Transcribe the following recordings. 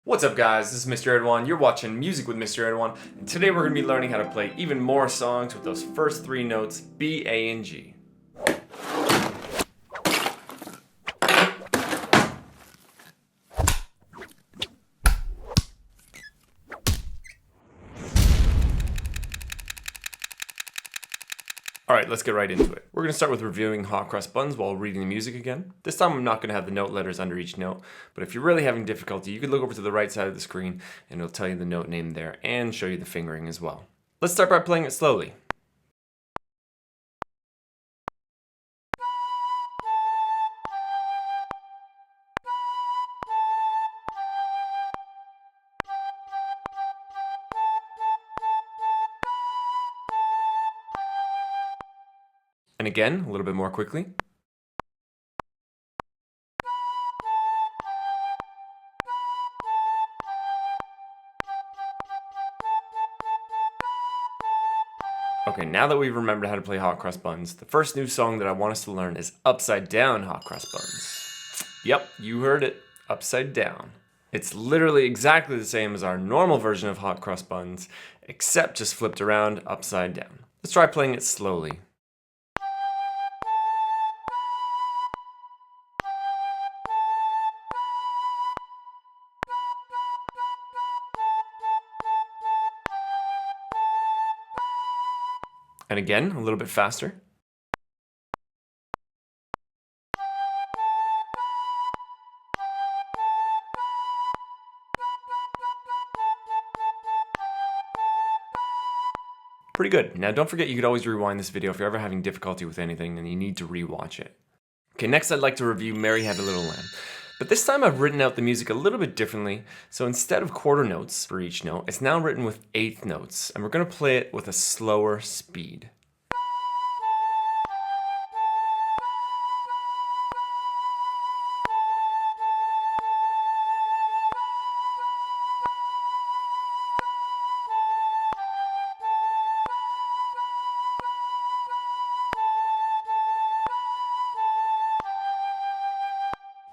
What's up guys, this is Mr. Erdogan, you're watching Music with Mr. Erdogan, and today we're going to be learning how to play even more songs with those first three notes, B, A, and G. Alright, let's get right into it. We're going to start with reviewing hot cross buns while reading the music again. This time I'm not going to have the note letters under each note, but if you're really having difficulty, you can look over to the right side of the screen and it'll tell you the note name there and show you the fingering as well. Let's start by playing it slowly. And again, a little bit more quickly. Okay, now that we've remembered how to play hot cross buns, the first new song that I want us to learn is upside down hot cross buns. Yep, you heard it, upside down. It's literally exactly the same as our normal version of hot cross buns, except just flipped around upside down. Let's try playing it slowly. And again, a little bit faster. Pretty good. Now don't forget you could always rewind this video if you're ever having difficulty with anything and you need to rewatch it. Okay, next I'd like to review Mary Had a Little Lamb. But this time I've written out the music a little bit differently, so instead of quarter notes for each note, it's now written with eighth notes, and we're going to play it with a slower speed.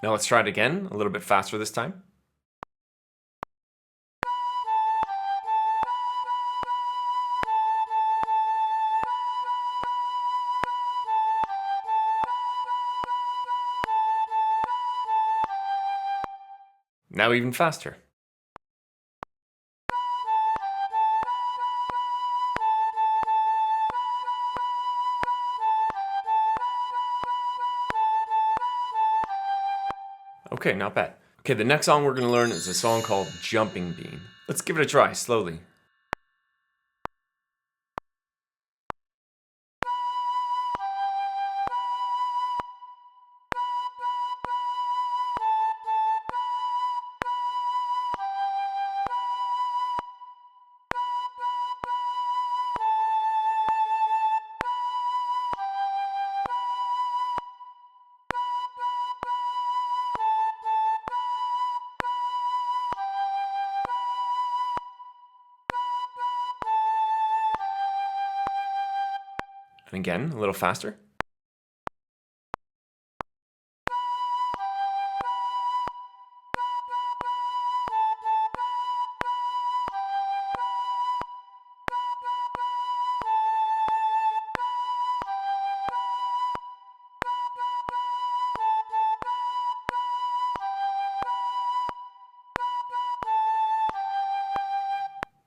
Now let's try it again, a little bit faster this time. Now even faster. Okay, not bad. Okay, the next song we're going to learn is a song called Jumping Bean. Let's give it a try, slowly. And again, a little faster.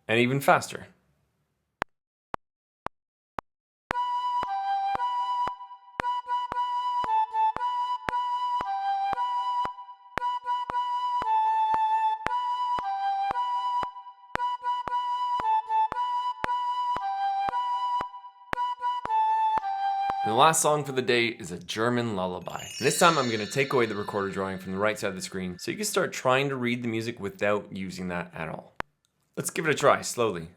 And even faster. And the last song for the day is a German lullaby. And this time I'm going to take away the recorder drawing from the right side of the screen so you can start trying to read the music without using that at all. Let's give it a try, slowly.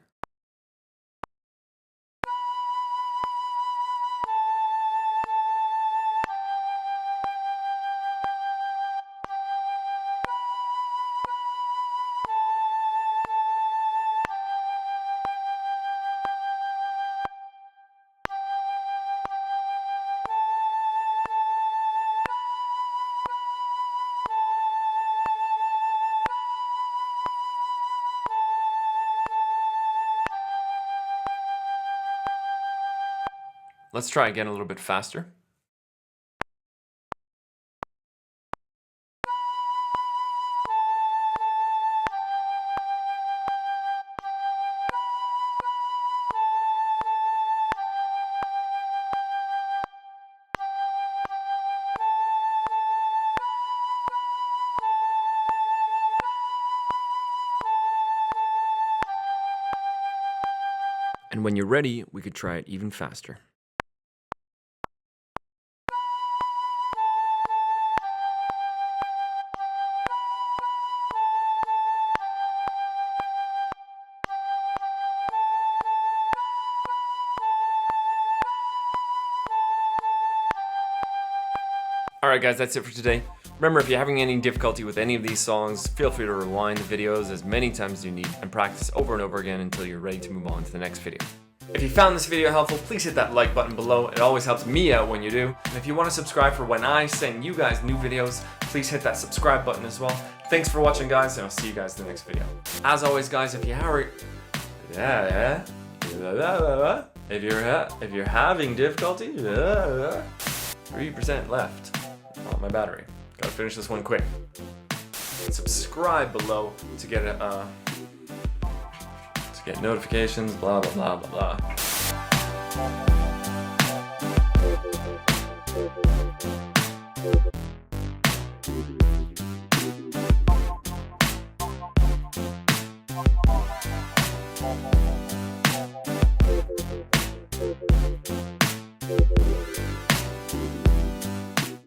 Let's try again a little bit faster. And when you're ready, we could try it even faster. Alright guys, that's it for today. Remember, if you're having any difficulty with any of these songs, feel free to rewind the videos as many times as you need and practice over and over again until you're ready to move on to the next video. If you found this video helpful, please hit that like button below. It always helps me out when you do. And if you want to subscribe for when I send you guys new videos, please hit that subscribe button as well. Thanks for watching guys, and I'll see you guys in the next video. As always guys, if you're having difficulty, 3% left on my battery. Gotta finish this one quick. Subscribe below to get notifications, blah blah blah blah blah.